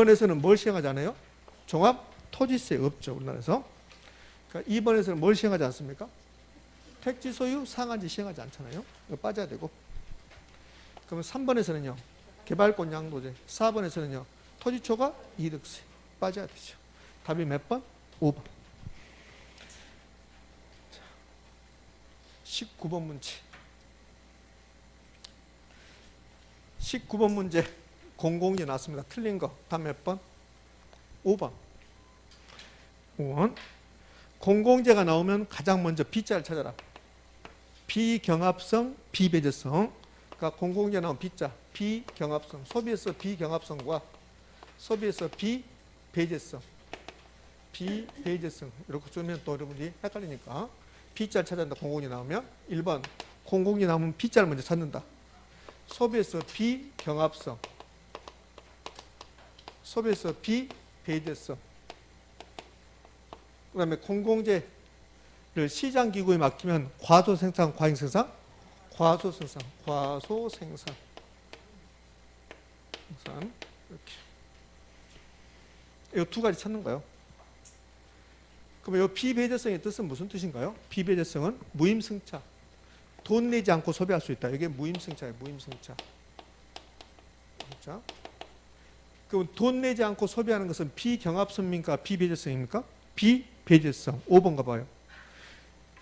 1번에서는 뭘 시행하지 않아요? 종합 토지세 없죠, 우리나라에서. 그러니까 2번에서는 뭘 시행하지 않습니까? 택지 소유 상한제 시행하지 않잖아요. 이거 빠져야 되고. 그러면 3번에서는요. 개발권 양도제. 4번에서는요. 토지 초과 이득세 빠져야 되죠. 답이 몇 번? 5번. 19번 문제. 19번 문제 공공재 나왔습니다. 틀린 거. 답 몇 번? 5번. 5번. 공공재가 나오면 가장 먼저 B자를 찾아라. 비경합성, 비배제성. 그러니까 공공재 나오면 B자. 비경합성. 소비에서 비경합성과 소비에서 비배제성. 비배제성. 이렇게 쓰면 또 여러분들이 헷갈리니까 B자를 찾아낸다. 공공재 나오면 1번. 공공재 나오면 B자를 먼저 찾는다. 소비에서 비경합성. 소비에서 비배제성. 그 다음에 공공재를 시장기구에 맡기면 과소생산, 과잉생산, 과소생산, 과소생산. 이렇게. 이 두 가지 찾는 거예요. 그럼 이 비배제성의 뜻은 무슨 뜻인가요? 비배제성은 무임승차. 돈 내지 않고 소비할 수 있다. 이게 무임승차예요. 무임승차. 자, 그럼 돈 내지 않고 소비하는 것은 비경합성입니까? 비배제성입니까? 비배제성. 5번 가봐요.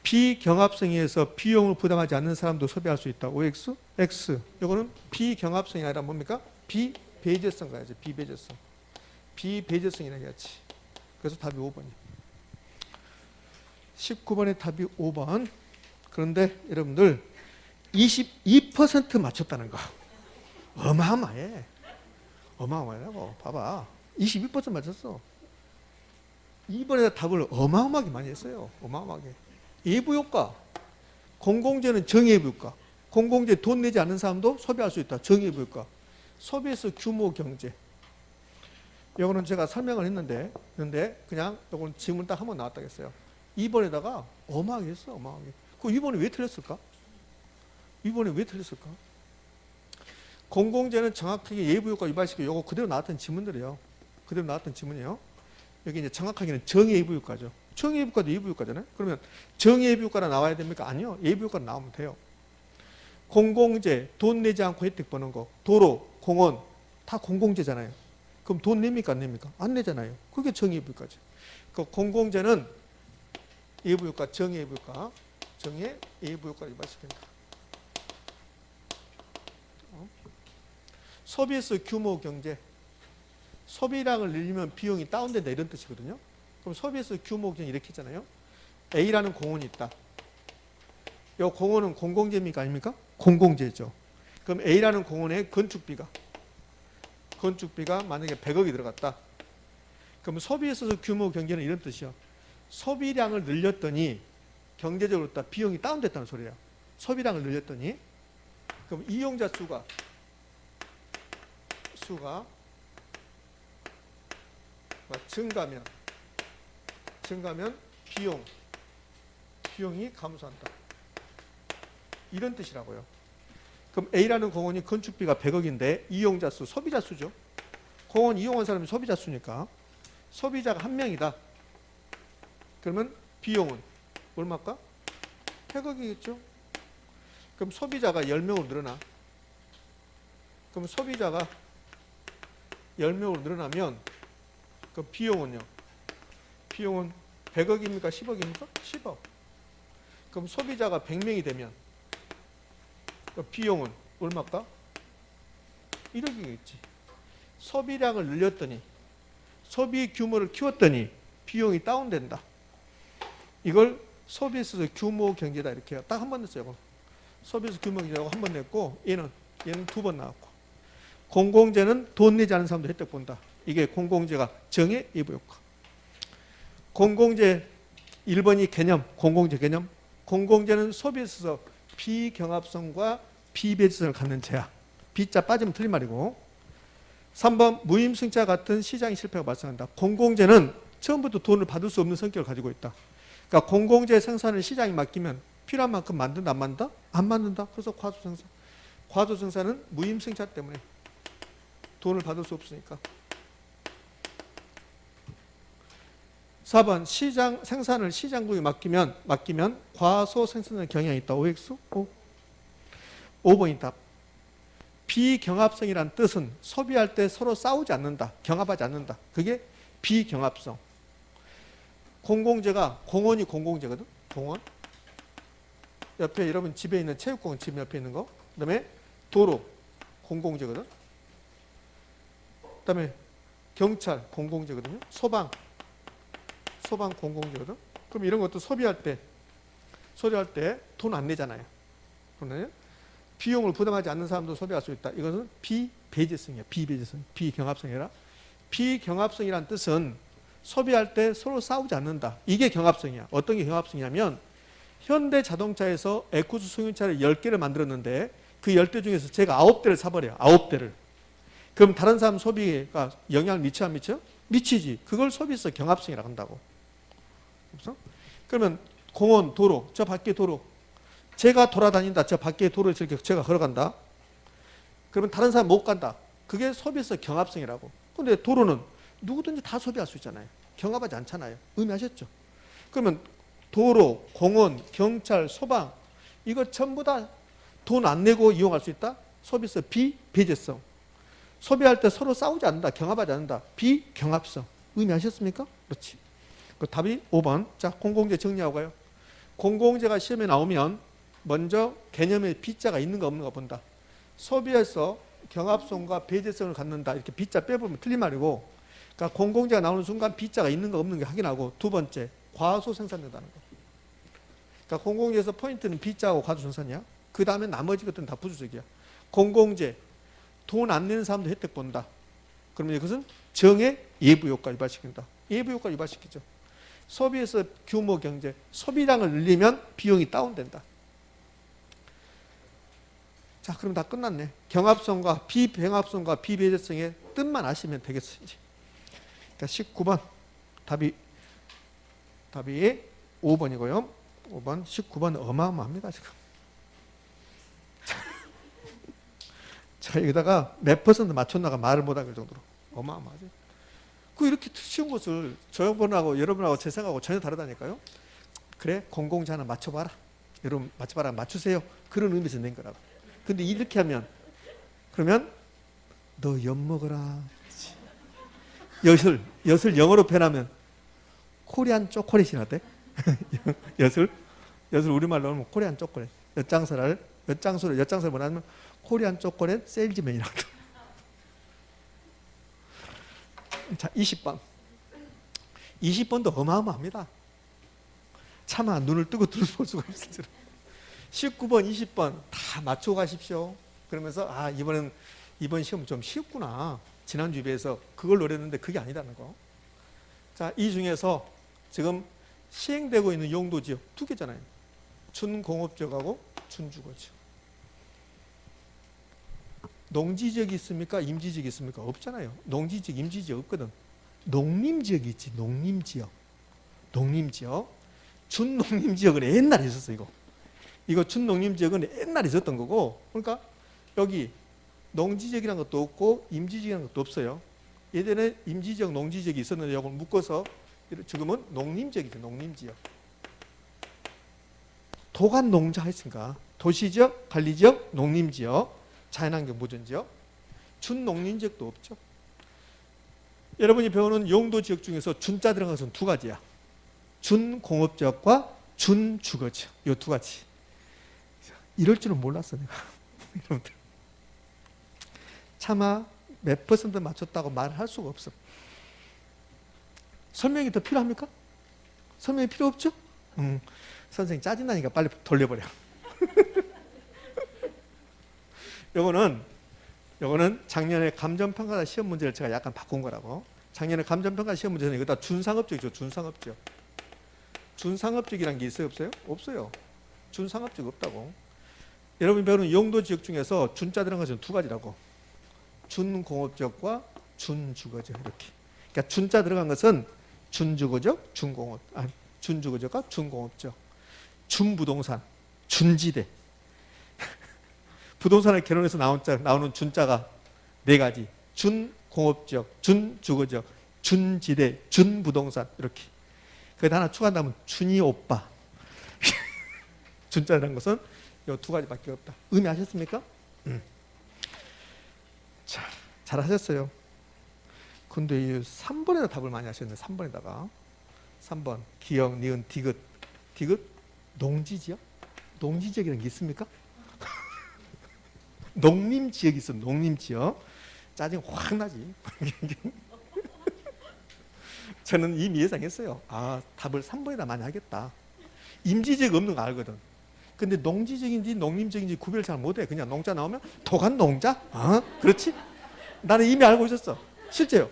비경합성에 의해서 비용을 부담하지 않는 사람도 소비할 수 있다. OX? X. 이거는 비경합성이 아니라 뭡니까? 비배제성 가야지. 비배제성. 비배제성이라고 해야지. 그래서 답이 5번이에요. 19번의 답이 5번. 그런데 여러분들 22% 맞췄다는 거. 어마어마해. 어마어마하고 봐봐. 22% 맞췄어. 2번에다 답을 어마어마하게 많이 했어요. 어마어마하게. 예부효과. 공공재는 정예부효과. 공공재 돈 내지 않는 사람도 소비할 수 있다. 정예부효과. 소비에서 규모 경제. 이거는 제가 설명을 했는데 그냥 이건 질문 딱 한번 나왔다겠어요. 2번에다가 어마하게 했어. 어마하게. 그 2번이 왜 틀렸을까? 2번이 왜 틀렸을까? 공공재는 정확하게 예부효과 유발시키고 이거 그대로 나왔던 지문들이에요. 그대로 나왔던 지문이에요. 여기 이제 정확하게는 정예부효과죠. 정예부효과도 예부효과잖아요. 그러면 정예부효과가 나와야 됩니까? 아니요. 예부효과가 나오면 돼요. 공공재, 돈 내지 않고 혜택 보는 거. 도로, 공원 다 공공재잖아요. 그럼 돈 냅니까? 안 냅니까? 안 내잖아요. 그게 정예부효과죠. 그 공공재는 예부효과, 정예부효과. 정예부효과를 유발시킨다. 소비에서 규모 경제. 소비량을 늘리면 비용이 다운된다 이런 뜻이거든요. 그럼 소비에서 규모 경제 이렇게 했잖아요. A라는 공원이 있다. 이 공원은 공공재입니까? 아닙니까? 공공재죠. 그럼 A라는 공원의 건축비가 만약에 100억이 들어갔다. 그럼 소비에서 규모 경제는 이런 뜻이요. 소비량을 늘렸더니 경제적으로 비용이 다운됐다는 소리예요. 소비량을 늘렸더니 그럼 이용자 수가 증가하면 비용이 감소한다. 이런 뜻이라고요. 그럼 A라는 공원이 건축비가 100억인데 이용자 수, 소비자 수죠. 공원 이용한 사람이 소비자 수니까 소비자가 한 명이다. 그러면 비용은 얼마일까? 100억이겠죠. 그럼 소비자가 10명으로 늘어나. 그럼 소비자가 10명으로 늘어나면 그 비용은요. 비용은 100억입니까? 10억입니까? 10억. 그럼 소비자가 100명이 되면 그 비용은 얼마일까? 1억이겠지. 소비량을 늘렸더니 소비 규모를 키웠더니 비용이 다운된다. 이걸 소비에서 규모 경제다 이렇게 딱 한 번 냈어요. 소비에서 규모 경제라고 한 번 냈고 얘는 두 번 나왔고 공공재는 돈 내지 않은 사람도 혜택 본다. 이게 공공재가 정의 예부효과. 공공재 1번이 개념, 공공재 개념. 공공재는 소비에 있어서 비경합성과 비배제성을 갖는 재야. B자 빠지면 틀린 말이고. 3번 무임승차 같은 시장의 실패가 발생한다. 공공재는 처음부터 돈을 받을 수 없는 성격을 가지고 있다. 그러니까 공공재 생산을 시장에 맡기면 필요한 만큼 만든다, 안 만든다? 안 만든다. 그래서 과소생산. 과소생산은 무임승차 때문에 돈을 받을 수 없으니까. 4번 생산을 시장국에 맡기면 과소 생산의 경향이 있다. OX? O. 5번이 답. 비경합성이란 뜻은 소비할 때 서로 싸우지 않는다. 경합하지 않는다. 그게 비경합성. 공공재가 공원이 공공재거든. 공원. 옆에 여러분 집에 있는 체육공원 집 옆에 있는 거. 그 다음에 도로 공공재거든. 그 다음에 경찰 공공재거든요. 소방 공공재거든. 그럼 이런 것도 소비할 때 돈 안 내잖아요. 그러면 비용을 부담하지 않는 사람도 소비할 수 있다. 이것은 비배제성이야. 비배제성. 비경합성이라. 비경합성이란 뜻은 소비할 때 서로 싸우지 않는다. 이게 경합성이야. 어떤 게 경합성이냐면 현대자동차에서 에쿠스 승용차를 10개를 만들었는데 그 10대 중에서 제가 9대를 사버려요. 9대를. 그럼 다른 사람 소비가 영향을 미쳐 안 미쳐? 미치지. 그걸 소비에서 경합성이라고 한다고. 없어? 그러면 공원, 도로, 저 밖에 도로. 제가 돌아다닌다. 저 밖에 도로에 저렇게 제가 걸어간다. 그러면 다른 사람 못 간다. 그게 소비에서 경합성이라고. 근데 도로는 누구든지 다 소비할 수 있잖아요. 경합하지 않잖아요. 의미하셨죠? 그러면 도로, 공원, 경찰, 소방 이거 전부 다 돈 안 내고 이용할 수 있다? 소비에서 비배제성. 소비할 때 서로 싸우지 않는다. 경합하지 않는다. 비경합성. 의미하셨습니까? 그렇지. 그 답이 5번. 자, 공공재 정리하고 가요. 공공재가 시험에 나오면 먼저 개념에 B자가 있는가 없는가 본다. 소비에서 경합성과 배제성을 갖는다. 이렇게 B자 빼보면 틀린 말이고, 그러니까 공공재가 나오는 순간 B자가 있는가 없는가 확인하고, 두 번째 과소 생산된다는 거. 그러니까 공공재에서 포인트는 B자하고 과소 생산이야. 그 다음에 나머지 것들은 다 부수적이야. 공공재 돈 안 내는 사람도 혜택 본다. 그러면 이것은 정의 예부 효과를 유발시킨다. 예부 효과를 유발시키죠. 소비에서 규모 경제, 소비량을 늘리면 비용이 다운된다. 자, 그럼 다 끝났네. 경합성과 비경합성과 비배제성의 뜻만 아시면 되겠어요. 그러니까 19번 답이 5번이고요. 5번, 19번 어마어마합니다 지금. 자, 여기다가 몇 퍼센트 맞췄나가 말을 못하게 정도로 어마어마하죠. 그 이렇게 쉬운 것을 저번하고 여러분하고 제 생각하고 전혀 다르다니까요. 그래, 공공재 하나 맞춰봐라. 여러분 맞춰봐라, 맞추세요. 그런 의미에서 낸 거라고. 근데 이렇게 하면 그러면 너 엿먹어라. 엿을 영어로 표현하면 코리안 초콜릿이 나대. 엿을 우리말로 하면 코리안 초콜릿. 엿장소를 뭐냐면 코리안 초콜릿 세일즈맨이라고. 자, 20번. 20번도 어마어마합니다. 차마 눈을 뜨고 들어볼 수가 없을 줄. 19번, 20번 다 맞추고 가십시오. 그러면서 이번 시험 좀 쉽구나. 지난주에 비해서 그걸 노렸는데 그게 아니라는 거. 자, 이 중에서 지금 시행되고 있는 용도지역 2개잖아요. 준공업지역하고 준주거지역. 농지지역이 있습니까? 임지지역이 있습니까? 없잖아요. 농지지역, 임지지역 없거든. 농림지역이 있지. 농림지역. 준농림지역은 옛날에 있었어. 이거 준농림지역은 옛날에 있었던 거고, 그러니까 여기 농지지역이라는 것도 없고 임지지역이라는 것도 없어요. 예전에 임지지역, 농지지역이 있었는데 이걸 묶어서 지금은 농림지역이죠. 농림지역. 도간 농자 했으니까 도시지역, 관리지역, 농림지역, 자연환경 보전지역, 준농림지역도 없죠. 여러분이 배우는 용도지역 중에서 준자 들어간 것은 2가지야. 준공업지역과 준주거지역. 이 2가지. 이럴 줄은 몰랐어 내가. 여러분들. 차마 몇 퍼센트 맞췄다고 말할 수가 없어. 설명이 더 필요합니까? 설명이 필요 없죠? 선생님 짜증나니까 빨리 돌려버려. 요거는 작년에 감정평가사 시험 문제를 제가 약간 바꾼 거라고. 작년에 감정평가 시험 문제는 이거다 준상업적이죠. 준상업적. 준상업적이라는 게 있어요? 없어요? 없어요. 준상업적 없다고. 여러분이 배우는 용도지역 중에서 준자 들어간 것은 2가지라고. 준공업지역과 준주거지역 이렇게. 그러니까 준자 들어간 것은 준주거지역, 준주거지역과 준공업지역. 준부동산, 준지대. 부동산을 개론해서 나오는 준자가 4가지. 준공업지역, 준주거지역, 준지대, 준부동산 이렇게. 거기다 하나 추가한다면 준이 오빠. 준자라는 것은 이 두 가지밖에 없다. 의미하셨습니까? 자, 잘하셨어요. 근데 이 3번에다 답을 많이 하셨네. 3번에다가 3번 기역, 니은, 디귿. 디귿? 농지지역? 농지지역이라는 게 있습니까? 농림지역이 있어. 농림지역. 짜증 확 나지. 저는 이미 예상했어요. 아, 답을 3번에다 많이 하겠다. 임지지역 없는 거 알거든. 근데 농지지역인지 농림지역인지 구별을 잘 못해. 그냥 농자 나오면 토간 농자? 그렇지? 나는 이미 알고 있었어. 실제요.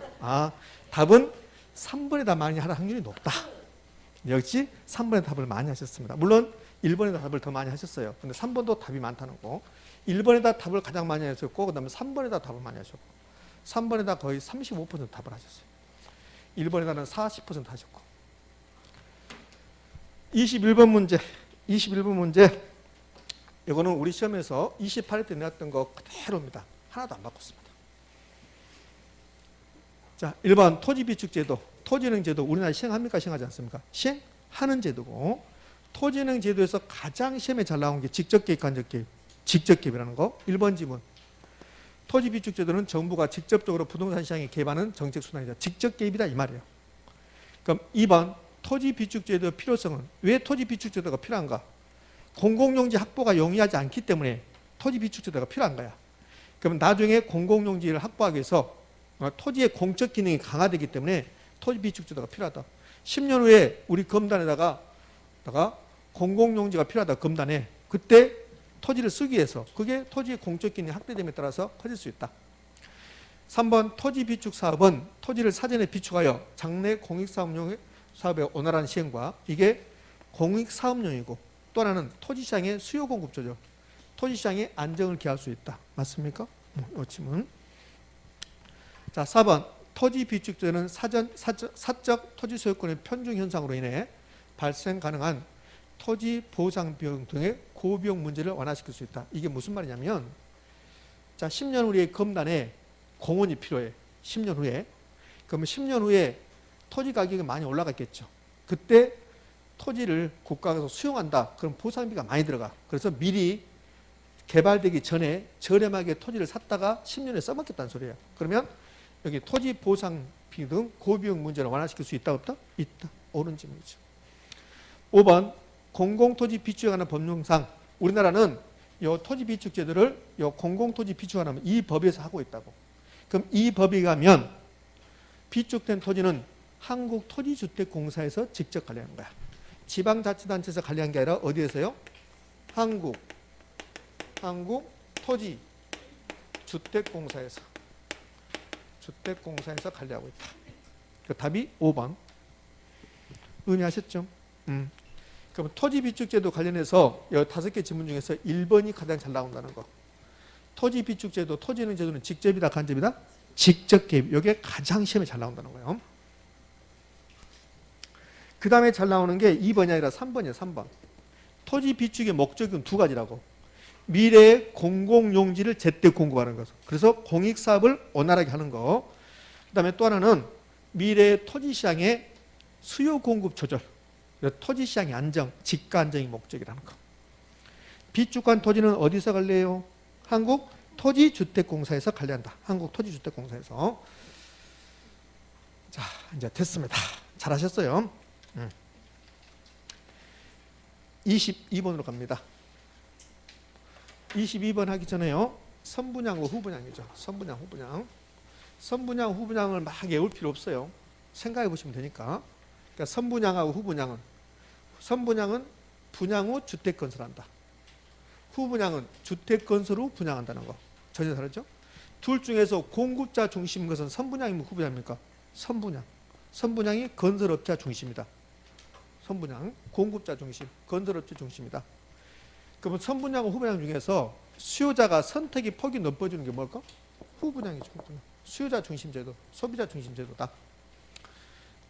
답은 3번에다 많이 할 확률이 높다. 역시 3번에 답을 많이 하셨습니다. 물론 1번에다 답을 더 많이 하셨어요. 근데 3번도 답이 많다는 거. 1번에다 답을 가장 많이 하셨고, 그 다음에 3번에다 답을 많이 하셨고, 3번에다 거의 35% 답을 하셨어요. 1번에다는 40% 하셨고. 21번 문제. 21번 문제. 이거는 우리 시험에서 28회 때 내왔던 거 그대로입니다. 하나도 안 바꿨습니다. 자, 1번 토지비축제도. 토지은행제도 우리나라에 시행합니까? 시행하지 않습니까? 시행하는 제도고, 토지은행제도에서 가장 시험에 잘 나온 게 직접 개입, 간접 개입. 직접 개입이라는 거. 1번 지문. 토지비축제도는 정부가 직접적으로 부동산 시장에 개입하는 정책 수단이다. 직접 개입이다 이 말이에요. 그럼 2번 토지비축제도의 필요성은 왜 토지비축제도가 필요한가? 공공용지 확보가 용이하지 않기 때문에 토지비축제도가 필요한 거야. 그럼 나중에 공공용지를 확보하기 위해서 토지의 공적 기능이 강화되기 때문에 토지비축제도가 필요하다. 10년 후에 우리 검단에다가 공공용지가 필요하다. 검단에. 그때 토지를 쓰기 위해서 그게 토지의 공적 기능이 확대됨에 따라서 커질 수 있다. 3번 토지비축 사업은 토지를 사전에 비축하여 장래 공익사업용의 사업의 원활한 시행과 이게 공익사업용이고 또 하나는 토지시장의 수요 공급 조절, 토지시장의 안정을 기할 수 있다. 맞습니까? 이 질문. 자, 4번 토지비축제는 사적 토지 소유권의 편중 현상으로 인해 발생 가능한 토지 보상 비용 등의 고비용 문제를 완화시킬 수 있다. 이게 무슨 말이냐면, 자, 10년 후에 검단에 공원이 필요해. 10년 후에. 그러면 10년 후에 토지 가격이 많이 올라갔겠죠. 그때 토지를 국가에서 수용한다. 그럼 보상비가 많이 들어가. 그래서 미리 개발되기 전에 저렴하게 토지를 샀다가 10년에 써먹겠다는 소리예요. 그러면 여기 토지 보상비 등 고비용 문제를 완화시킬 수 있다 없다? 있다. 옳은 질문이죠. 5번 공공토지 비축에 관한 법령상 우리나라는 이 토지 비축 제도를 이 공공토지 비축에 관한 이 법에서 하고 있다고. 그럼 이 법이 가면 비축된 토지는 한국토지주택공사에서 직접 관리하는 거야. 지방자치단체에서 관리한 게 아니라 어디에서요? 한국토지주택공사에서 관리하고 있다. 그 답이 5번. 의미하셨죠? 그럼 토지비축제도 관련해서 5개 지문 중에서 1번이 가장 잘 나온다는 거. 토지비축제도, 토지은행제도는 직접이다, 간접이다? 직접 개입. 이게 가장 시험에 잘 나온다는 거예요. 그 다음에 잘 나오는 게 2번이 아니라 3번이에요. 3번. 토지비축의 목적은 두 가지라고. 미래의 공공용지를 제때 공급하는 것. 그래서 공익사업을 원활하게 하는 거. 그 다음에 또 하나는 미래의 토지시장의 수요 공급 조절. 토지시장의 안정, 지가 안정이 목적이라는 거. 비축한 토지는 어디서 관리해요? 한국토지주택공사에서 관리한다. 한국토지주택공사에서. 자, 이제 됐습니다. 잘하셨어요. 22번으로 갑니다. 22번 하기 전에요. 선분양과 후분양이죠. 선분양, 후분양. 선분양, 후분양을 막 외울 필요 없어요. 생각해 보시면 되니까. 그러니까 선분양하고 후분양은, 선분양은 분양 후 주택 건설한다. 후분양은 주택 건설 후 분양한다는 거. 전혀 다르죠? 둘 중에서 공급자 중심인 것은 선분양이면 후분양입니까? 선분양. 선분양이 건설업자 중심이다. 선분양, 공급자 중심, 건설업체 중심이다. 그러면 선분양과 후분양 중에서 수요자가 선택의 폭이 넓어지는 게 뭘까? 후분양이죠. 후분양. 수요자 중심제도, 소비자 중심제도다.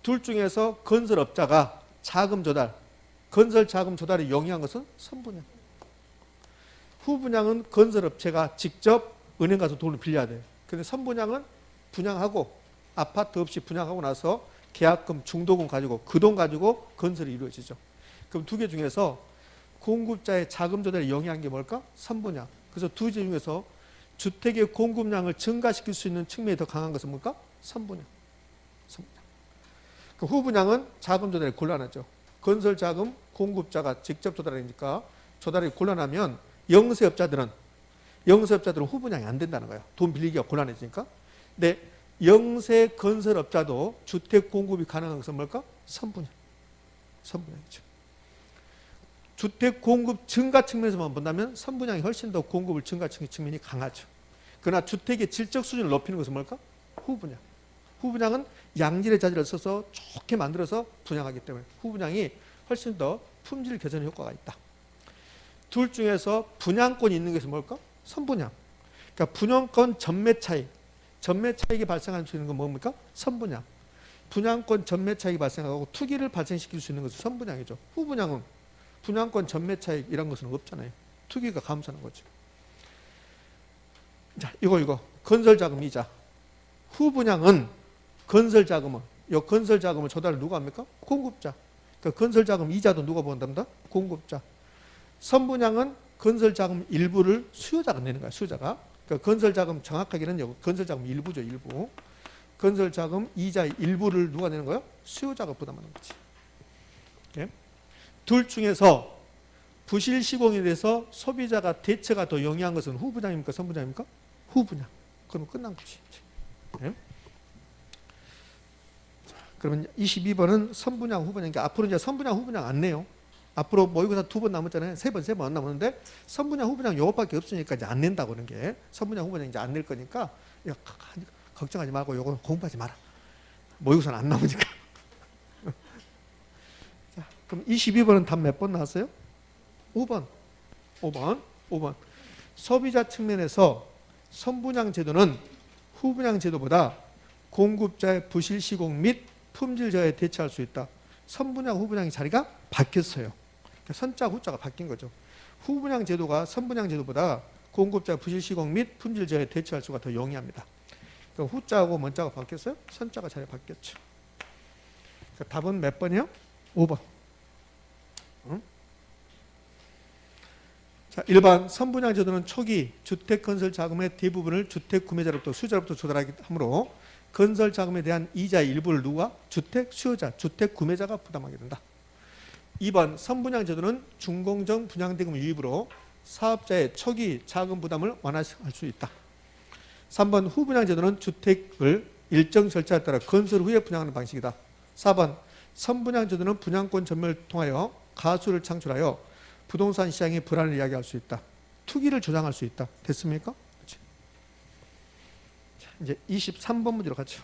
둘 중에서 건설업자가 자금 조달, 건설 자금 조달에 용이한 것은 선분양. 후분양은 건설업체가 직접 은행 가서 돈을 빌려야 돼요. 근데 선분양은 분양하고 아파트 없이 분양하고 나서 계약금, 중도금 가지고 그 돈 가지고 건설이 이루어지죠. 그럼 두 개 중에서 공급자의 자금 조달에 영향한 게 뭘까? 선분양. 그래서 두 개 중에서 주택의 공급량을 증가시킬 수 있는 측면이 더 강한 것은 뭘까? 선분양. 선분양. 그 후분양은 자금 조달이 곤란하죠. 건설 자금 공급자가 직접 조달하니까 조달이 곤란하면 영세업자들은 후분양이 안 된다는 거예요. 돈 빌리기가 곤란해지니까. 근데 영세 건설업자도 주택 공급이 가능한 것은 뭘까? 선분양. 선분양이죠. 주택 공급 증가 측면에서만 본다면 선분양이 훨씬 더 공급을 증가시키는 측면이 강하죠. 그러나 주택의 질적 수준을 높이는 것은 뭘까? 후분양. 후분양은 양질의 자재를 써서 좋게 만들어서 분양하기 때문에 후분양이 훨씬 더 품질 개선 효과가 있다. 둘 중에서 분양권이 있는 것이 뭘까? 선분양. 그러니까 분양권 전매 차익. 전매 차익이 발생할 수 있는 건 뭡니까? 선분양. 분양권 전매 차익이 발생하고 투기를 발생시킬 수 있는 것은 선분양이죠. 후분양은 분양권 전매 차익 이런 것은 없잖아요. 투기가 감소하는 거죠. 자, 이거 건설 자금 이자. 후분양은 건설 자금을 조달을 누가 합니까? 공급자. 그러니까 건설 자금 이자도 누가 본답니다? 공급자. 선분양은 건설 자금 일부를 수요자가 내는 거야. 수요자가. 그러니까 건설 자금 정확하게는 건설 자금 일부죠. 일부. 건설 자금 이자 일부를 누가 내는 거예요? 수요자가 부담하는 거지. 예? 둘 중에서 부실 시공에 대해서 소비자가 대처가 더 용이한 것은 후분양입니까? 선분양입니까? 후분양. 그러면 끝난 거지. 예? 자, 그러면 22번은 선분양, 후분양. 앞으로 이제 선분양, 후분양 안 내요. 앞으로 모의고사 2번 남았잖아요. 3번 안 남았는데 선분양, 후분양 요것밖에 없으니까 이제 안 낸다고 그런 게 선분양, 후분양 이제 안 낼 거니까 걱정하지 말고 요거 공부하지 마라. 모의고사는 안 나오니까. 자, 그럼 22번은 답 몇 번 나왔어요? 5번. 소비자 측면에서 선분양 제도는 후분양 제도보다 공급자의 부실 시공 및 품질 저하에 대처할 수 있다. 선분양, 후분양의 자리가 바뀌었어요. 선자, 후자가 바뀐 거죠. 후분양 제도가 선분양 제도보다 공급자 부실 시공 및 품질 저하에 대처할 수가 더 용이합니다. 그러니까 후자하고 먼자가 바뀌었어요. 선자가 자리 바뀌었죠. 그러니까 답은 몇 번이요? 5번. 응? 자, 일반 선분양 제도는 초기 주택 건설 자금의 대부분을 주택 구매자로부터 수요자로부터 조달하기 하므로 건설 자금에 대한 이자의 일부를 누가? 주택 수요자, 주택 구매자가 부담하게 된다. 2번 선분양 제도는 준공정 분양대금 유입으로 사업자의 초기 자금 부담을 완화할 수 있다. 3번 후분양 제도는 주택을 일정 절차에 따라 건설 후에 분양하는 방식이다. 4번 선분양 제도는 분양권 전매를 통하여 가수를 창출하여 부동산 시장의 불안을 이야기할 수 있다. 투기를 조장할 수 있다. 됐습니까? 자, 이제 23번 문제로 가죠.